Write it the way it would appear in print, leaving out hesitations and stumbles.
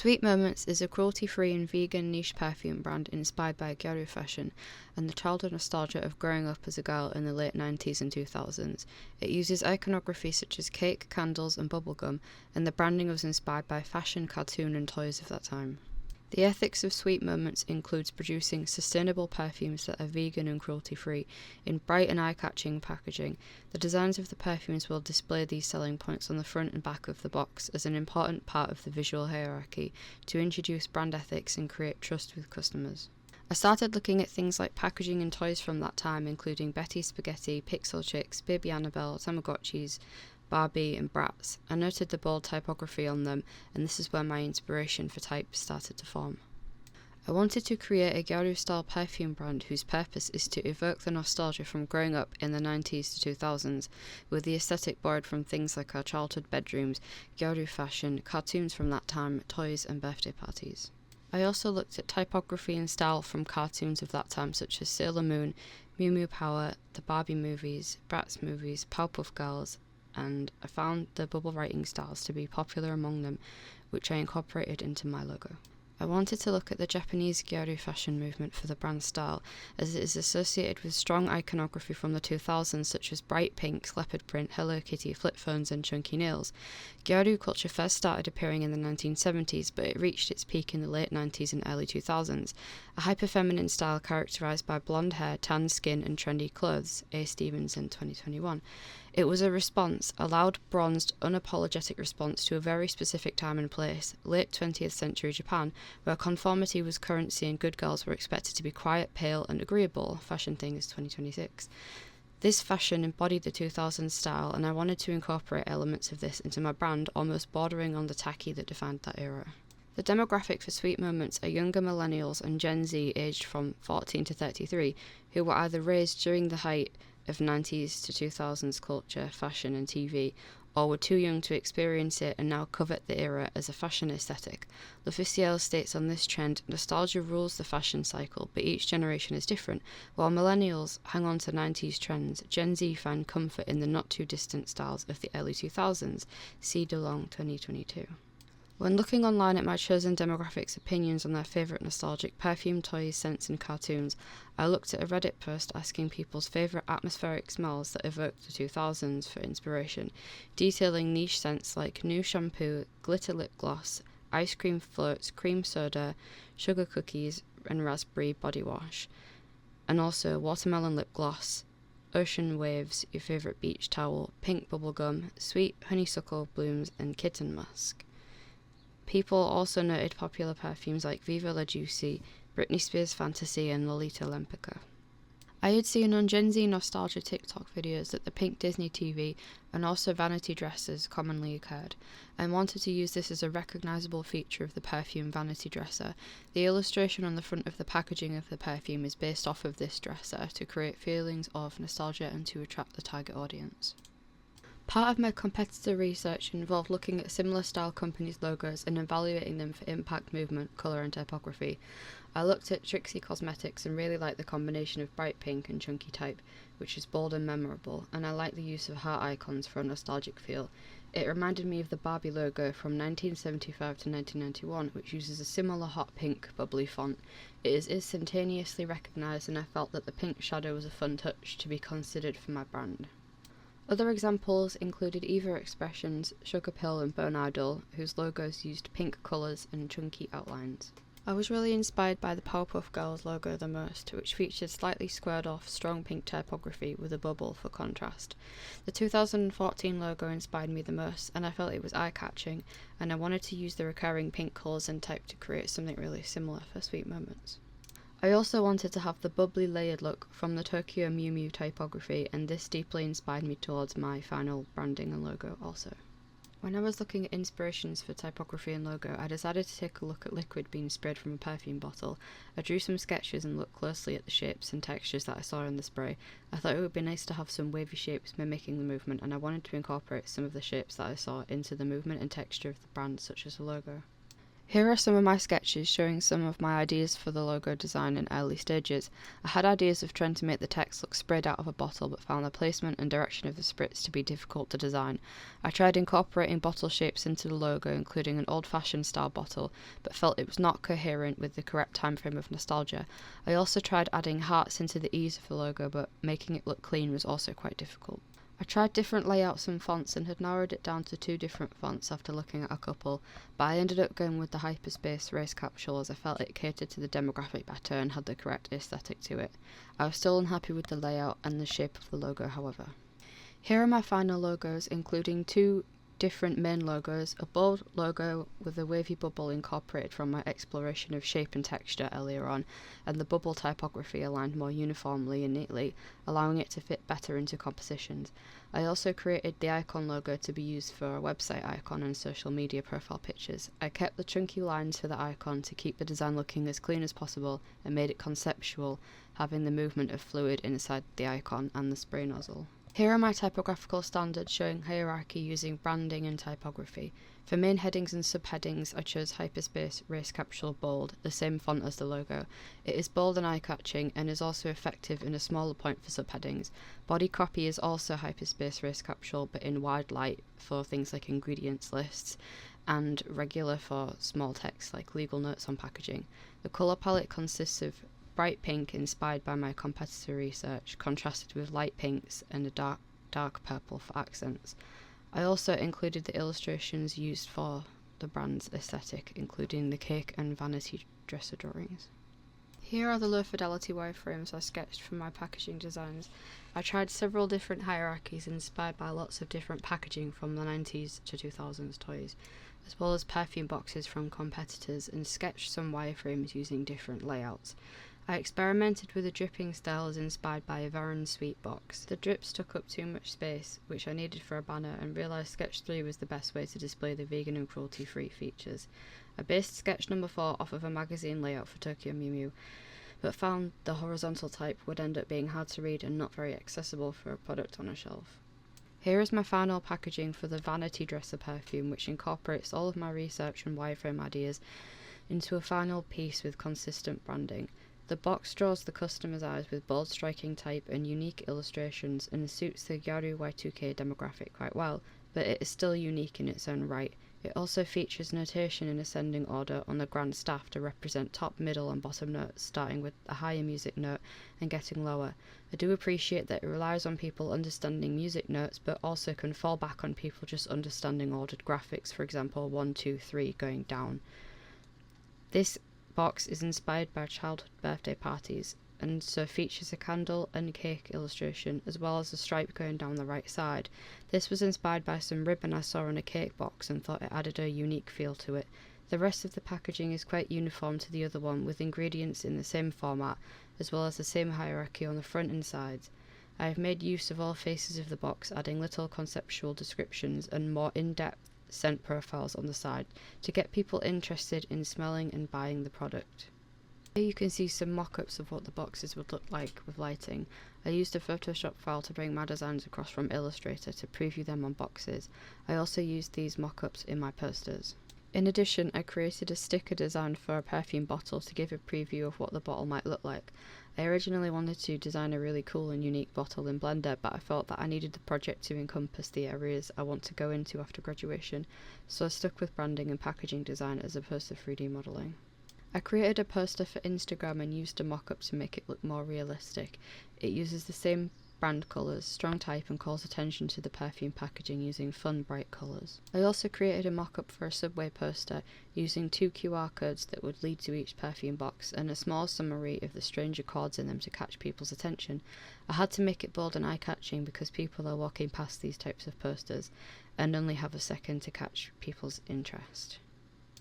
Sweet Moments is a cruelty-free and vegan niche perfume brand inspired by Gyaru fashion and the childhood nostalgia of growing up as a girl in the late 90s and 2000s. It uses iconography such as cake, candles and bubblegum, and the branding was inspired by fashion, cartoon and toys of that time. The ethics of Sweet Moments includes producing sustainable perfumes that are vegan and cruelty-free in bright and eye-catching packaging. The designs of the perfumes will display these selling points on the front and back of the box as an important part of the visual hierarchy to introduce brand ethics and create trust with customers. I started looking at things like packaging and toys from that time, including Betty Spaghetti, Pixel Chicks, Baby Annabelle, Tamagotchis, Barbie and Bratz. I noted the bold typography on them, and this is where my inspiration for type started to form. I wanted to create a Gyaru-style perfume brand whose purpose is to evoke the nostalgia from growing up in the 90s to 2000s, with the aesthetic borrowed from things like our childhood bedrooms, Gyaru fashion, cartoons from that time, toys and birthday parties. I also looked at typography and style from cartoons of that time such as Sailor Moon, Mew Mew Power, the Barbie movies, Bratz movies, Powerpuff Girls, and I found the bubble writing styles to be popular among them, which I incorporated into my logo. I wanted to look at the Japanese Gyaru fashion movement for the brand style, as it is associated with strong iconography from the 2000s such as bright pinks, leopard print, Hello Kitty, flip phones and chunky nails. Gyaru culture first started appearing in the 1970s, but it reached its peak in the late 90s and early 2000s. A hyper-feminine style characterised by blonde hair, tan skin and trendy clothes, A. Stevenson 2021. It was a response, a loud, bronzed, unapologetic response to a very specific time and place, late 20th century Japan, where conformity was currency and good girls were expected to be quiet, pale and agreeable. Fashion Things 2026. This fashion embodied the 2000s style, and I wanted to incorporate elements of this into my brand, almost bordering on the tacky that defined that era. The demographic for Sweet Moments are younger millennials and Gen Z aged from 14 to 33, who were either raised during the height of 90s to 2000s culture, fashion and TV, or were too young to experience it and now covet the era as a fashion aesthetic. L'Officiel states on this trend, nostalgia rules the fashion cycle, but each generation is different. While millennials hang on to 90s trends, Gen Z find comfort in the not-too-distant styles of the early 2000s. See DeLong 2022. When looking online at my chosen demographics' opinions on their favourite nostalgic perfume, toys, scents and cartoons, I looked at a Reddit post asking people's favourite atmospheric smells that evoked the 2000s for inspiration, detailing niche scents like new shampoo, glitter lip gloss, ice cream floats, cream soda, sugar cookies and raspberry body wash, and also watermelon lip gloss, ocean waves, your favourite beach towel, pink bubblegum, sweet honeysuckle blooms and kitten musk. People also noted popular perfumes like Viva La Juicy, Britney Spears Fantasy and Lolita Lempicka. I had seen on Gen Z nostalgia TikTok videos that the pink Disney TV and also vanity dresses commonly occurred, and wanted to use this as a recognisable feature of the perfume vanity dresser. The illustration on the front of the packaging of the perfume is based off of this dresser to create feelings of nostalgia and to attract the target audience. Part of my competitor research involved looking at similar style companies' logos and evaluating them for impact, movement, colour and typography. I looked at Trixie Cosmetics and really liked the combination of bright pink and chunky type, which is bold and memorable, and I like the use of heart icons for a nostalgic feel. It reminded me of the Barbie logo from 1975 to 1991, which uses a similar hot pink bubbly font. It is instantaneously recognised, and I felt that the pink shadow was a fun touch to be considered for my brand. Other examples included Eva Expressions, Sugar Pill and Bone Idol, whose logos used pink colours and chunky outlines. I was really inspired by the Powerpuff Girls logo the most, which featured slightly squared off strong pink typography with a bubble for contrast. The 2014 logo inspired me the most, and I felt it was eye-catching, and I wanted to use the recurring pink colours and type to create something really similar for Sweet Moments. I also wanted to have the bubbly layered look from the Tokyo Mew Mew typography, and this deeply inspired me towards my final branding and logo also. When I was looking at inspirations for typography and logo, I decided to take a look at liquid being sprayed from a perfume bottle. I drew some sketches and looked closely at the shapes and textures that I saw in the spray. I thought it would be nice to have some wavy shapes mimicking the movement, and I wanted to incorporate some of the shapes that I saw into the movement and texture of the brand, such as the logo. Here are some of my sketches showing some of my ideas for the logo design in early stages. I had ideas of trying to make the text look sprayed out of a bottle, but found the placement and direction of the spritz to be difficult to design. I tried incorporating bottle shapes into the logo, including an old-fashioned style bottle, but felt it was not coherent with the correct time frame of nostalgia. I also tried adding hearts into the ease of the logo, but making it look clean was also quite difficult. I tried different layouts and fonts and had narrowed it down to 2 different fonts after looking at a couple, but I ended up going with the Hyperspace Race Capsule as I felt it catered to the demographic better and had the correct aesthetic to it. I was still unhappy with the layout and the shape of the logo, however. Here are my final logos, including 2 different main logos, a bold logo with a wavy bubble incorporated from my exploration of shape and texture earlier on, and the bubble typography aligned more uniformly and neatly, allowing it to fit better into compositions. I also created the icon logo to be used for a website icon and social media profile pictures. I kept the chunky lines for the icon to keep the design looking as clean as possible and made it conceptual, having the movement of fluid inside the icon and the spray nozzle. Here are my typographical standards showing hierarchy using branding and typography. For main headings and subheadings, I chose Hyperspace Race Capsule Bold, the same font as the logo. It is bold and eye-catching and is also effective in a smaller point for subheadings. Body copy is also Hyperspace Race Capsule, but in wide light for things like ingredients lists, and regular for small text like legal notes on packaging. The colour palette consists of bright pink inspired by my competitor research, contrasted with light pinks and a dark purple for accents. I also included the illustrations used for the brand's aesthetic, including the cake and vanity dresser drawings. Here are the low fidelity wireframes I sketched for my packaging designs. I tried several different hierarchies inspired by lots of different packaging from the 90s to 2000s toys, as well as perfume boxes from competitors, and sketched some wireframes using different layouts. I experimented with a dripping style as inspired by a Varon Sweet box. The drips took up too much space, which I needed for a banner, and realised sketch 3 was the best way to display the vegan and cruelty-free features. I based sketch number 4 off of a magazine layout for Tokyo Mew Mew, but found the horizontal type would end up being hard to read and not very accessible for a product on a shelf. Here is my final packaging for the Vanity Dresser perfume, which incorporates all of my research and wireframe ideas into a final piece with consistent branding. The box draws the customer's eyes with bold striking type and unique illustrations and suits the Gyaru Y2K demographic quite well, but it is still unique in its own right. It also features notation in ascending order on the grand staff to represent top, middle and bottom notes, starting with a higher music note and getting lower. I do appreciate that it relies on people understanding music notes, but also can fall back on people just understanding ordered graphics, for example 1, 2, 3 going down. This box is inspired by childhood birthday parties, and so features a candle and cake illustration, as well as a stripe going down the right side. This was inspired by some ribbon I saw on a cake box and thought it added a unique feel to it. The rest of the packaging is quite uniform to the other one, with ingredients in the same format, as well as the same hierarchy on the front and sides. I have made use of all faces of the box, adding little conceptual descriptions and more in-depth scent profiles on the side to get people interested in smelling and buying the product. Here you can see some mock-ups of what the boxes would look like with lighting. I used a Photoshop file to bring my designs across from Illustrator to preview them on boxes. I also used these mock-ups in my posters. In addition, I created a sticker design for a perfume bottle to give a preview of what the bottle might look like. I originally wanted to design a really cool and unique bottle in Blender, but I felt that I needed the project to encompass the areas I want to go into after graduation, so I stuck with branding and packaging design as opposed to 3D modelling. I created a poster for Instagram and used a mock-up to make it look more realistic. It uses the same brand colours, strong type, and calls attention to the perfume packaging using fun, bright colours. I also created a mock-up for a Subway poster using 2 QR codes that would lead to each perfume box and a small summary of the strange accords in them to catch people's attention. I had to make it bold and eye-catching because people are walking past these types of posters and only have a second to catch people's interest.